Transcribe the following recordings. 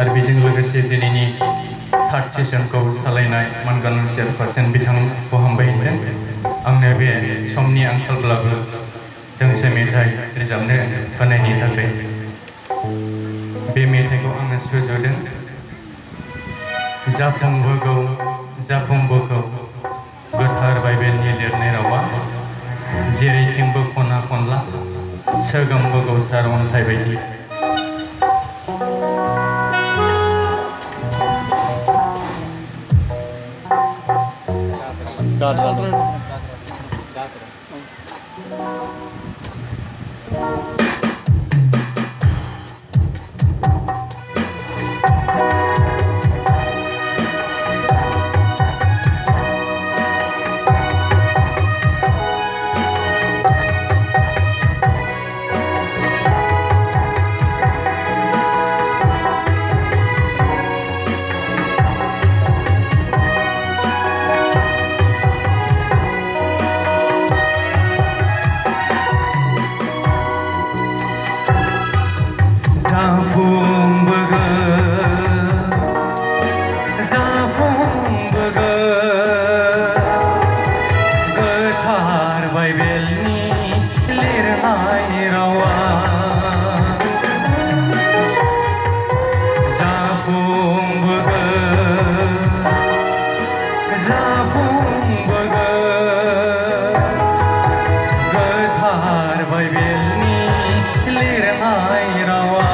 आरो बेजों लोगोसे दिनैनि थार्ड सेसनखौ सालायनाय मानगानाव चेयारपारसन बिथांखौ हामबाय होदों आंनो बे समनि आंखालब्लाबो दोंसे मेथाइ रोजाबनो होनायनि थाखाय। बे मेथाइखौ आङो सुजुदों। जाफुंबोगौ गोथार बाइबेलनि लिरनाय रावा जेरैथिंबो खना खनला सोगोमबोगौ सार अन्थाइ बायदि। गोथार बाइबेलनि लिरनाय रावा गोथार बाइबेलनि लिरनाय रावा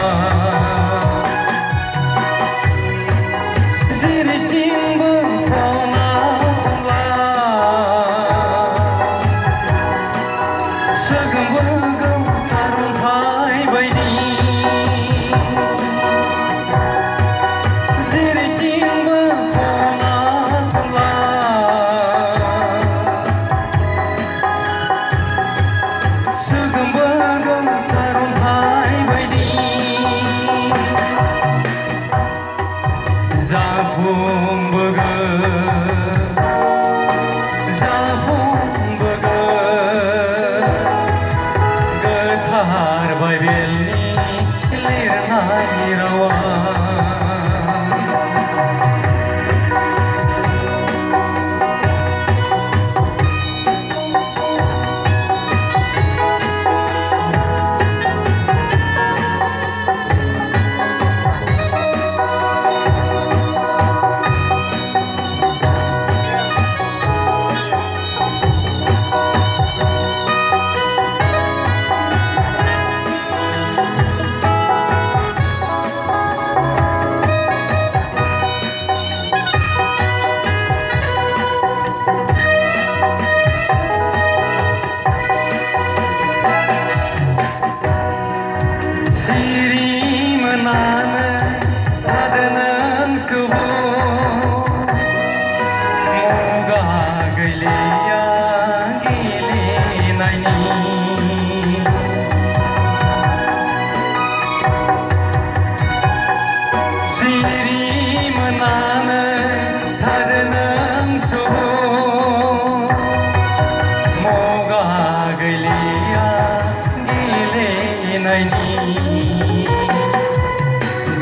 जेरैथिंबो खना खनला सोगोमबोगौ सार अन्थाइ बायदि। जेरैथिंबो खना खनला सोगोमबोगौ सार अन्थाइ बायदि। जाफुंबोगौ गोथार बाइबेलनि लिरनाय रावा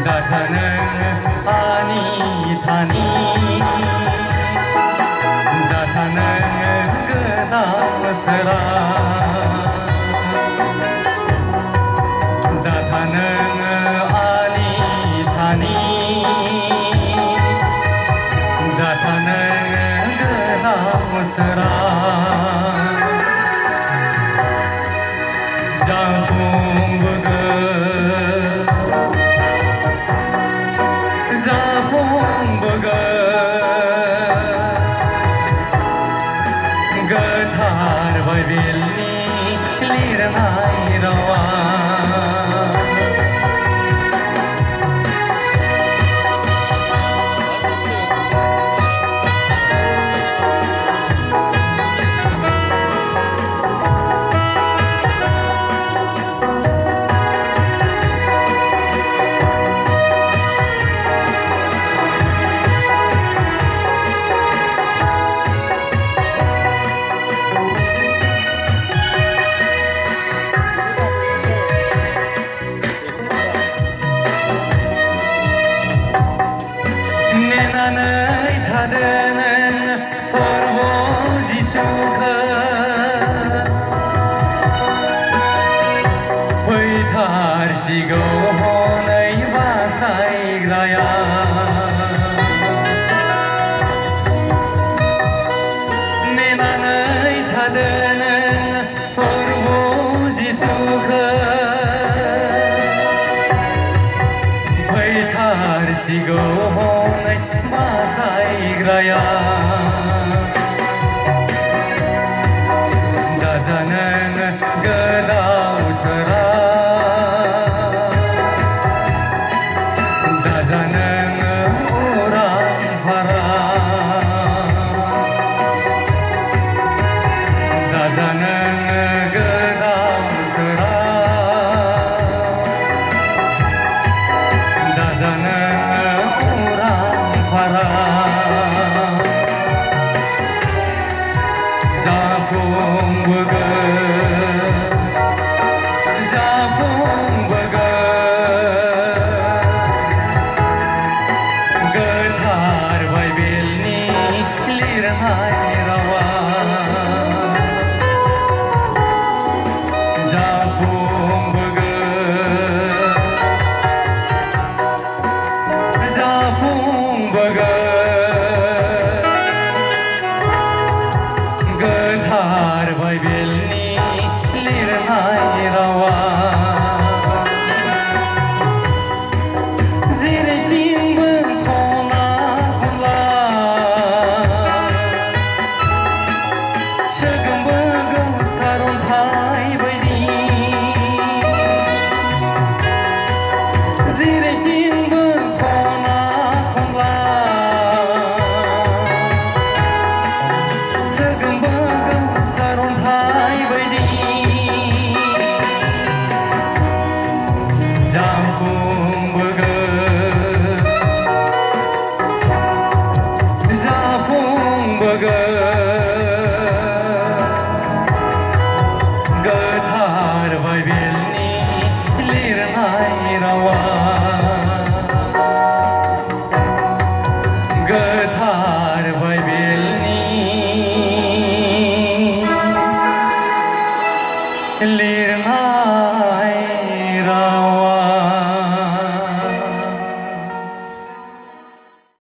दाथानो आनि थानि दाथानो गोदान सोरा दाथानो आनि थानि दाथानो गोदान सोरा जाफुंबोगौ गोथार बाइबेलनि लिरनाय रावा थादों नों प्रभु जिसुखौ फैथारसिगौ हनै बासायग्राया नेनानै थादों नों प्रभु जिसुखौ फैथारसिगौ हनै बासायग्राया दाजा नों गोदाव सोरा दाजा नों उरां फारा दाजा नों गोदाव सोरा दाजा नों उरां फारा गोथार बाइबेलनि लिरनाय रावा गोथार बाइबेलनि लिरनाय रावा जेरैथि